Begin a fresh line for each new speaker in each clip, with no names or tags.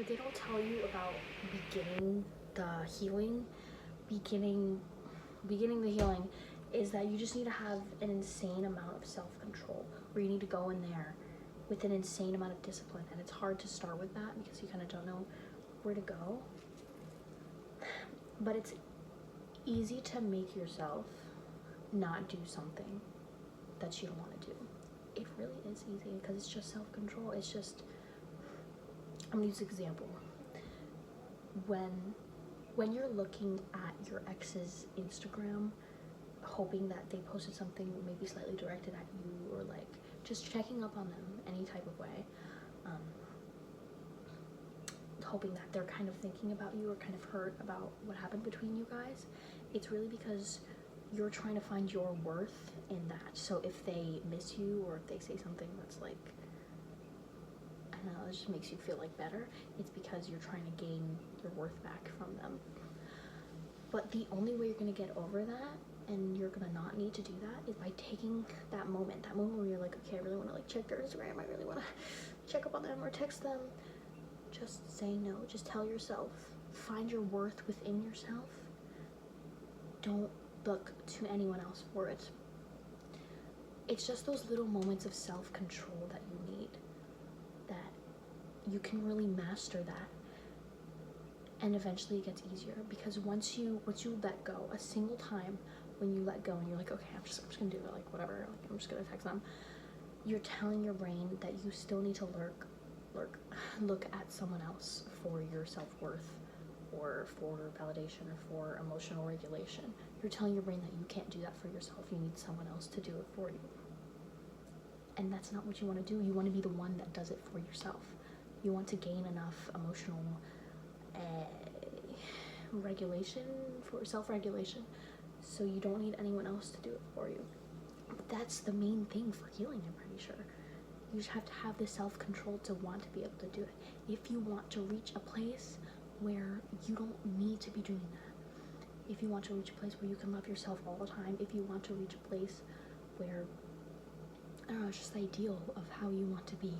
what they don't tell you about beginning the healing, beginning beginning the healing is that you just need to have an insane amount of self-control, where you need to go in there with an insane amount of discipline. And it's hard to start with that because you kind of don't know where to go, but it's easy to make yourself not do something that you don't want to do. It really is easy because it's just self-control. It's just, I'm gonna use an example. When you're looking at your ex's Instagram, hoping that they posted something maybe slightly directed at you, or like just checking up on them any type of way, hoping that they're kind of thinking about you or kind of hurt about what happened between you guys, it's really because you're trying to find your worth in that. So if they miss you, or if they say something that's like, I don't know, it just makes you feel like better, it's because you're trying to gain your worth back from them. But the only way you're gonna get over that, and you're gonna not need to do that, is by taking that moment where you're like, okay, I really wanna like check their Instagram, I really wanna check up on them or text them. Just say no. Just tell yourself, find your worth within yourself. Don't look to anyone else for it. It's just those little moments of self-control that you need, that you can really master that, and eventually it gets easier. Because once you let go, a single time when you let go and you're like, okay, I'm just gonna do it, like whatever, like I'm just gonna text them, you're telling your brain that you still need to look at someone else for your self-worth, or for validation, or for emotional regulation. You're telling your brain that you can't do that for yourself. You need someone else to do it for you. And that's not what you want to do. You want to be the one that does it for yourself. You want to gain enough emotional regulation, for self-regulation, so you don't need anyone else to do it for you. But that's the main thing for healing, I'm pretty sure. You just have to have the self-control to want to be able to do it. If you want to reach a place where you don't need to be doing that, if you want to reach a place where you can love yourself all the time, if you want to reach a place where, I don't know, it's just the ideal of how you want to be,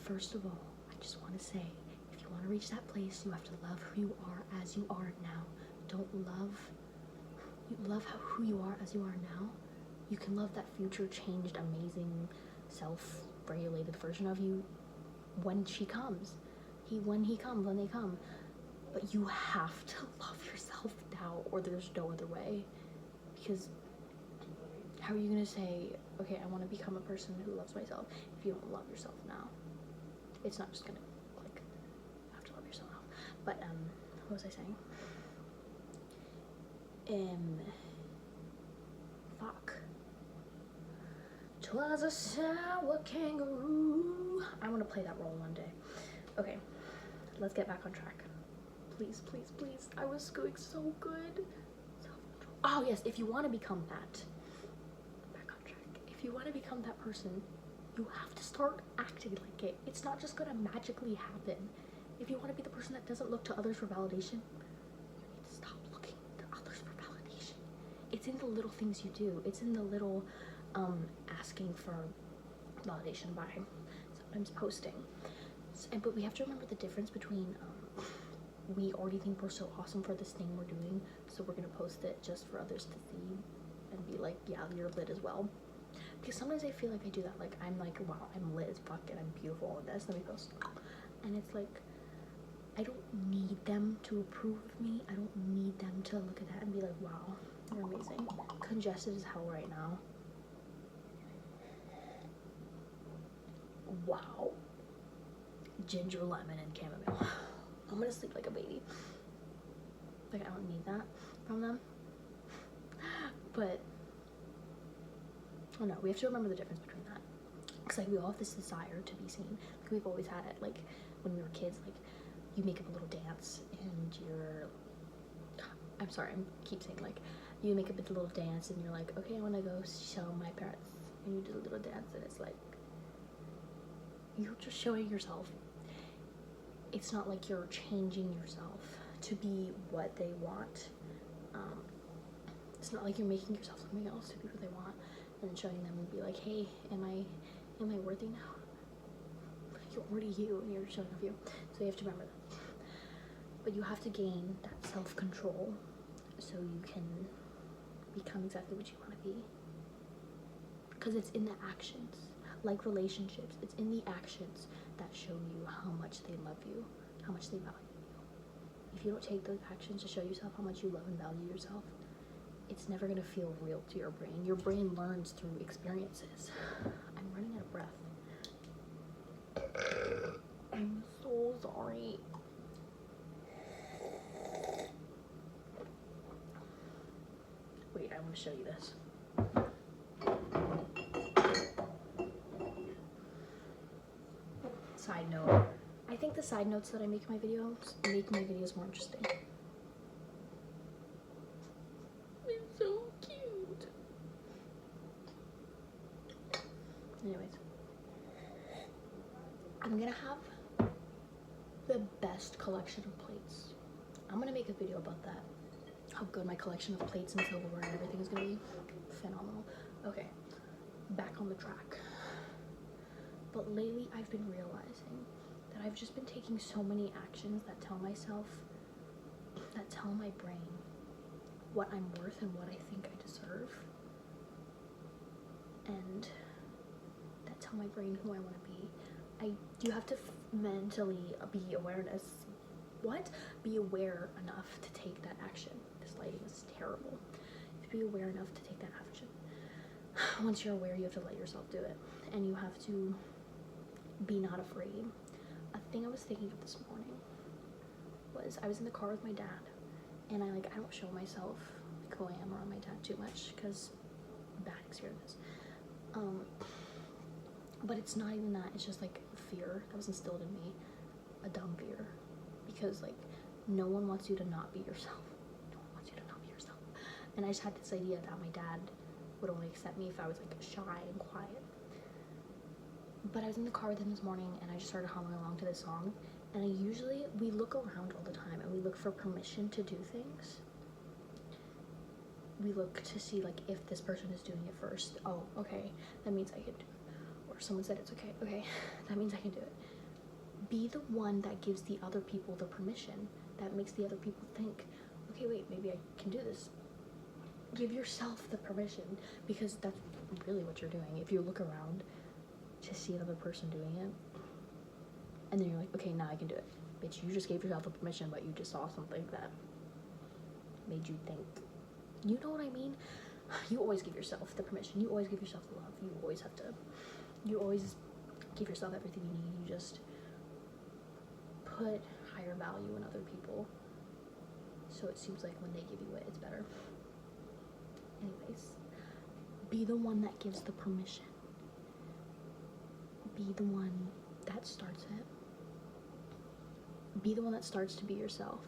first of all, I just want to say, if you want to reach that place, you have to love who you are as you are now. Don't love who you are as you are now. You can love that future changed, amazing, self-regulated version of you when she comes. When they come. But you have to love yourself now, or there's no other way. Because how are you gonna say, okay, I want to become a person who loves myself, if you don't love yourself now? It's not just gonna, like, you have to love yourself now. But what was I saying? Fuck. 'Twas a sour kangaroo. I want to play that role one day. Okay, let's get back on track. Please, please, please. I was doing so good. Self-control. Oh yes, if you want to become that, back on track. If you want to become that person, you have to start acting like it. It's not just gonna magically happen. If you want to be the person that doesn't look to others for validation, you need to stop looking to others for validation. It's in the little things you do. It's in the little asking for validation by sometimes posting. But we have to remember the difference between we already think we're so awesome for this thing we're doing, so we're gonna post it just for others to see and be like, yeah, you're lit as well. Because sometimes I feel like I do that. Like, I'm like, wow, I'm lit as fuck and I'm beautiful and this, let me post. And it's like, I don't need them to approve of me. I don't need them to look at that and be like, wow, you're amazing. Congested as hell right now. Wow. Ginger, lemon, and chamomile. I'm gonna sleep like a baby. Like, I don't need that from them. But, oh no, we have to remember the difference between that. Because, like, we all have this desire to be seen. Like, we've always had it. Like, when we were kids, like, you make up a little dance and you're, I'm sorry, I keep saying, like, you make up a little dance and you're like, okay, I want to go show my parents. And you do a little dance and it's like, you're just showing yourself. It's not like you're changing yourself to be what they want. It's not like you're making yourself something else to be what they want and then showing them and be like, hey, am I worthy now? You're already you and you're showing off you. So you have to remember that. But you have to gain that self-control so you can become exactly what you want to be. Because it's in the actions, like relationships, it's in the actions that show you how much they love you, how much they value you. If you don't take those actions to show yourself how much you love and value yourself, it's never going to feel real to your brain. Your brain learns through experiences. I'm running out of breath. I'm so sorry. Wait, I want to show you this. Side note. I think the side notes that I make in my videos make my videos more interesting. It's so cute. Anyways. I'm gonna have the best collection of plates. I'm gonna make a video about that. How good my collection of plates and silverware and everything is gonna be. Phenomenal. Okay, back on the track. But lately I've been realizing that I've just been taking so many actions that tell my brain what I'm worth and what I think I deserve. And that tell my brain who I want to be. You have to mentally be aware enough to take that action. This lighting is terrible. You have to be aware enough to take that action. Once you're aware, you have to let yourself do it. And you have to be not afraid. A thing I was thinking of this morning was I was in the car with my dad, and I don't show myself who I am around my dad too much because bad experience. But it's not even that, it's just like fear that was instilled in me, a dumb fear, because like no one wants you to not be yourself. No one wants you to not be yourself. And I just had this idea that my dad would only accept me if I was like shy and quiet. But I was in the car with him this morning and I just started humming along to this song, and we look around all the time and we look for permission to do things. We look to see like if this person is doing it first. Oh, okay, that means I can do it. Or someone said it's okay, that means I can do it. Be the one that gives the other people the permission, that makes the other people think, okay, wait, maybe I can do this. Give yourself the permission, because that's really what you're doing. If you look around to see another person doing it, and then you're like, okay, now I can do it. Bitch, you just gave yourself the permission, but you just saw something that made you think. You know what I mean? You always give yourself the permission. You always give yourself the love. You always give yourself everything you need. You just put higher value in other people, so it seems like when they give you it, it's better. Anyways, be the one that gives the permission. Be the one that starts it. Be the one that starts to be yourself.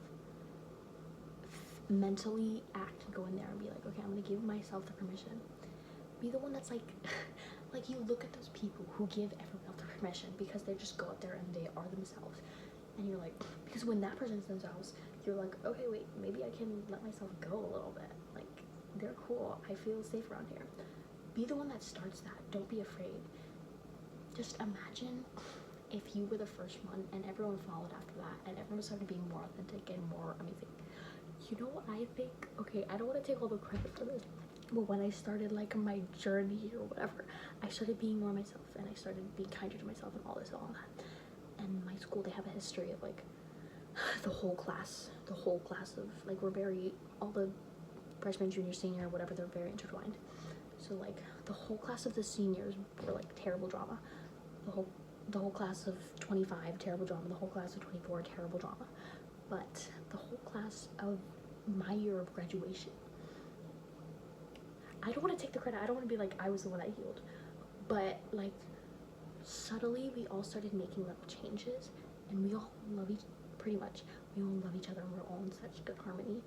Mentally act, go in there and be like, okay, I'm gonna give myself the permission. Be the one that's like you look at those people who give everyone else the permission because they just go out there and they are themselves, and you're like, because when that presents themselves, you're like, okay, wait, maybe I can let myself go a little bit. Like, they're cool. I feel safe around here. Be the one that starts that. Don't be afraid. Just imagine if you were the first one and everyone followed after that, and everyone started being more authentic and more amazing. You know what I think? Okay, I don't want to take all the credit for this, but when I started like my journey or whatever, I started being more myself, and I started being kinder to myself and all this and all that. And my school, they have a history of like the whole class of like, all the freshman, junior, senior, whatever, they're very intertwined. So like the whole class of the seniors were like terrible drama. The whole class of 25, terrible drama. The whole class of 24, terrible drama. But the whole class of my year of graduation, I don't want to take the credit. I don't want to be like I was the one that healed. But like subtly, we all started making little changes, and we all love each other, and we're all in such good harmony.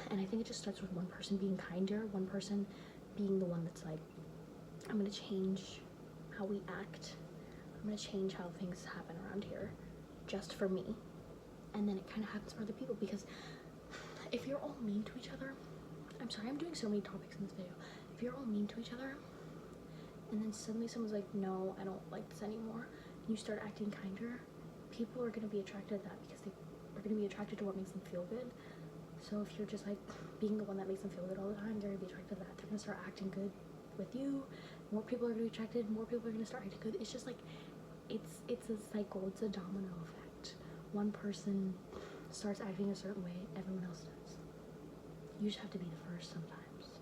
And I think it just starts with one person being kinder, one person being the one that's like, I'm gonna change how we act. I'm gonna change how things happen around here, just for me. And then it kind of happens for other people, because if you're all mean to each other, I'm sorry, I'm doing so many topics in this video. If you're all mean to each other, and then suddenly someone's like, no, I don't like this anymore, and you start acting kinder, people are going to be attracted to that because they are going to be attracted to what makes them feel good. So if you're just like being the one that makes them feel good all the time, they're going to be attracted to that. They're going to start acting good with you. More people are going to be attracted. More people are going to start acting good. It's just like, it's a cycle. It's a domino effect. One person starts acting a certain way, everyone else does. You just have to be the first sometimes.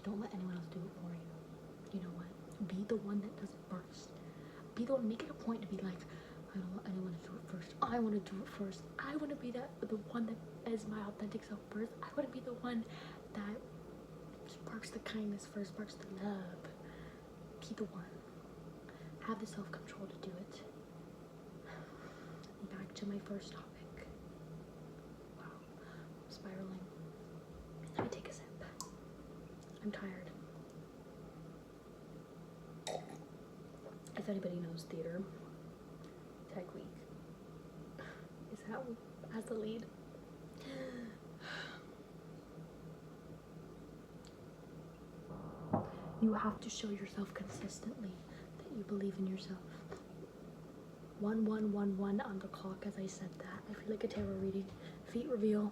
Don't let anyone else do it for you. You know what? Be the one that does it first. Be the one. Make it a point to be like, I don't want anyone to do it first. I want to do it first. I want to be the one that is my authentic self first. I want to be the one that sparks the kindness first, sparks the love. Be the one. Have the self-control to do it. Back to my first topic. Wow, I'm spiraling. Let me take a sip. I'm tired. If anybody knows theater, Tech Week is how as the lead. You have to show yourself consistently that you believe in yourself. 1111 on the clock as I said that. I feel like a tarot reading. Feet reveal.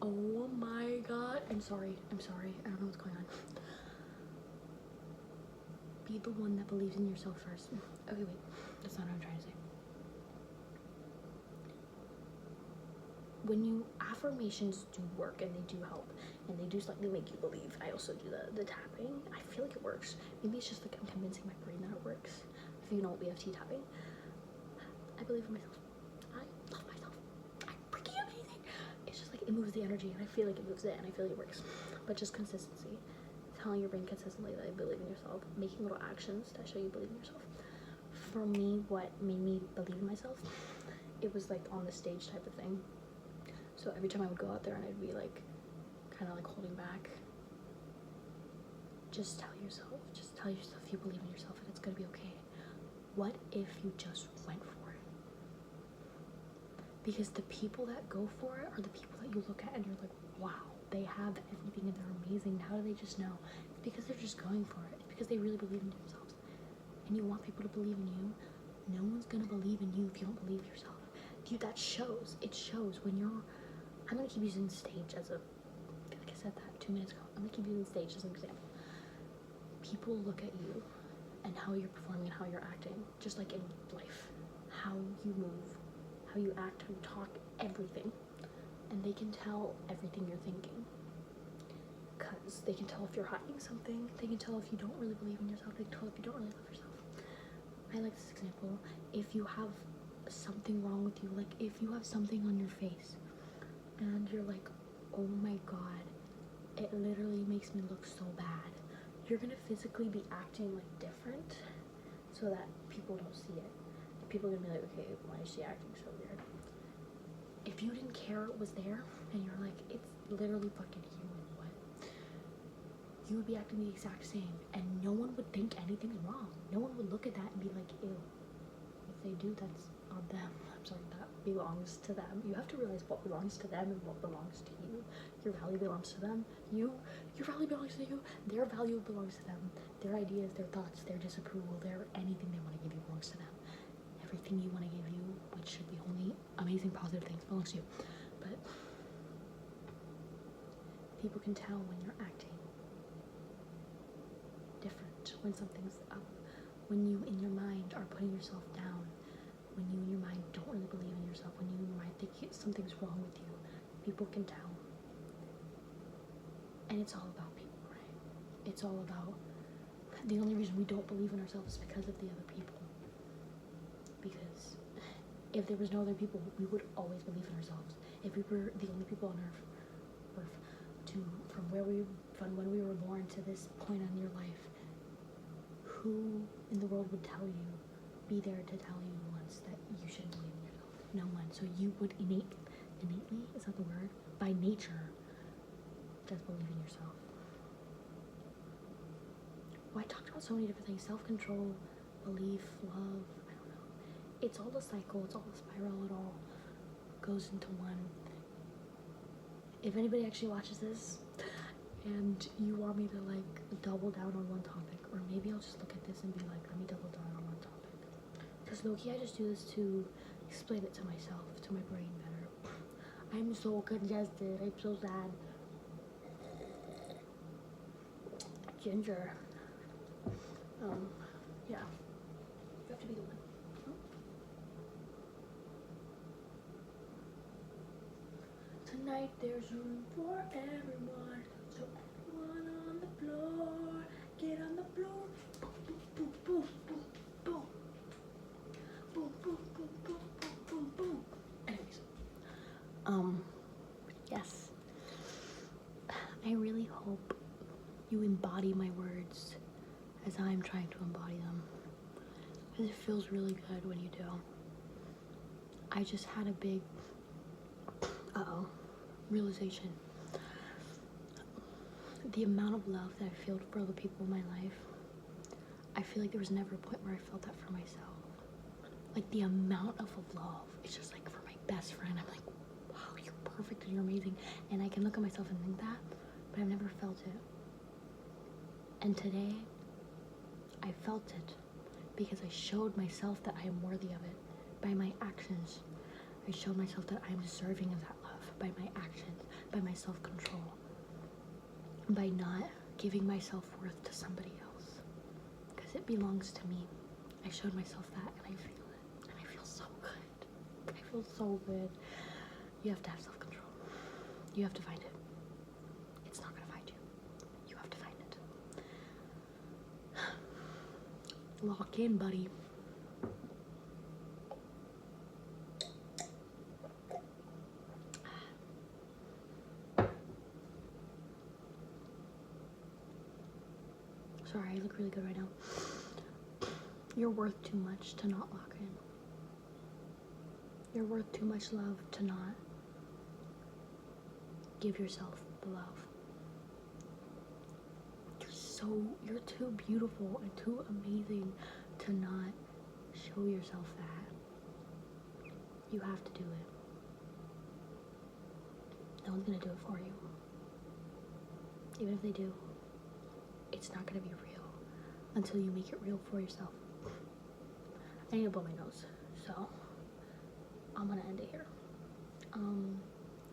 Oh my god. I'm sorry. I don't know what's going on. Be the one that believes in yourself first. Okay, wait. That's not what I'm trying to say. When you affirmations do work and they do help and they do slightly make you believe. I also do the tapping. I feel like it works. Maybe it's just like I'm convincing my brain that it works. If you know EFT tapping. I believe in myself. I love myself. I'm freaking amazing. It's just like it moves the energy and I feel like it moves it and I feel like it works. But just consistency. Telling your brain consistently that I believe in yourself. Making little actions that show you believe in yourself. For me, what made me believe in myself, it was like on the stage type of thing. So every time I would go out there and I'd be like, kind of like holding back. Just tell yourself you believe in yourself and it's gonna be okay. What if you just went for it? Because the people that go for it are the people that you look at and you're like, wow, they have everything and they're amazing. How do they just know? It's because they're just going for it. It's because they really believe in themselves. And you want people to believe in you. No one's gonna believe in you if you don't believe yourself. Dude, that shows. It shows when you're. I'm gonna keep using stage as a. Like I said that 2 minutes ago. I'm gonna keep using stage as an example. People look at you and how you're performing and how you're acting, just like in life. How you move, how you act, how you talk, everything. And they can tell everything you're thinking. Because they can tell if you're hiding something. They can tell if you don't really believe in yourself. They can tell if you don't really love yourself. I like this example. If you have something wrong with you, like if you have something on your face and you're like, oh my god, it literally makes me look so bad. You're gonna physically be acting like different so that people don't see it. People are gonna be like, okay, why is she acting so weird? If you didn't care it was there and you're like, it's literally fucking human, what? You would be acting the exact same and no one would think anything's wrong. No one would look at that and be like, ew. If they do, that's on them. I'm sorry, that belongs to them. You have to realize what belongs to them and what belongs to you. Your value belongs to them. Your value belongs to you. Their value belongs to them. Their ideas, their thoughts, their disapproval, their anything they want to give you belongs to them. Everything you want to give you, which should be only amazing positive things, belongs to you. But people can tell when you're acting different, when something's up, when you in your mind are putting yourself down, when you in your mind don't really believe in yourself, when you in your mind think something's wrong with you. People can tell. And it's all about people, right? It's all about, the only reason we don't believe in ourselves is because of the other people. Because if there was no other people, we would always believe in ourselves. If we were the only people on earth from when we were born to this point in your life, who in the world would tell you, be there to tell you once that you shouldn't believe in yourself? No one. So you would innately, is that the word? By nature, just believe in yourself. Well, I talked about so many different things. Self-control, belief, love, I don't know. It's all a cycle, it's all a spiral, it all goes into one. If anybody actually watches this and you want me to like double down on one topic, or maybe I'll just look at this and be like, let me double down on one topic. Because low-key, I just do this to explain it to myself, to my brain better. I'm so congested. I'm so sad. Ginger. Yeah. You have to be the one. Tonight there's room for everyone. So everyone on the floor. Get on the floor. Boom, boom, boom, boom, boom. Boom, boom, boom, boom, boom, boom, boom. Anyways. Yes. I really hope you embody my words as I'm trying to embody them. Because it feels really good when you do. I just had a big, realization. The amount of love that I feel for other people in my life, I feel like there was never a point where I felt that for myself. Like the amount of love, it's just like for my best friend, I'm like, wow, you're perfect and you're amazing. And I can look at myself and think that, but I've never felt it. And today, I felt it because I showed myself that I am worthy of it by my actions. I showed myself that I am deserving of that love by my actions, by my self-control, by not giving my self-worth to somebody else because it belongs to me. I showed myself that and I feel it and I feel so good. I feel so good. You have to have self-control. You have to find it. It's not gonna find you. You have to find it. Lock in, buddy. Sorry, I look really good right now. You're worth too much to not lock in. You're worth too much love to not give yourself the love. You're too beautiful and too amazing to not show yourself that. You have to do it. No one's gonna do it for you. Even if they do, it's not gonna be real until you make it real for yourself. I need to blow my nose, so I'm gonna end it here.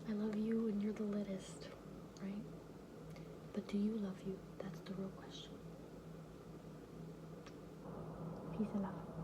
I love you and you're the littest, right? But do you love you? That's the real question. Peace and love.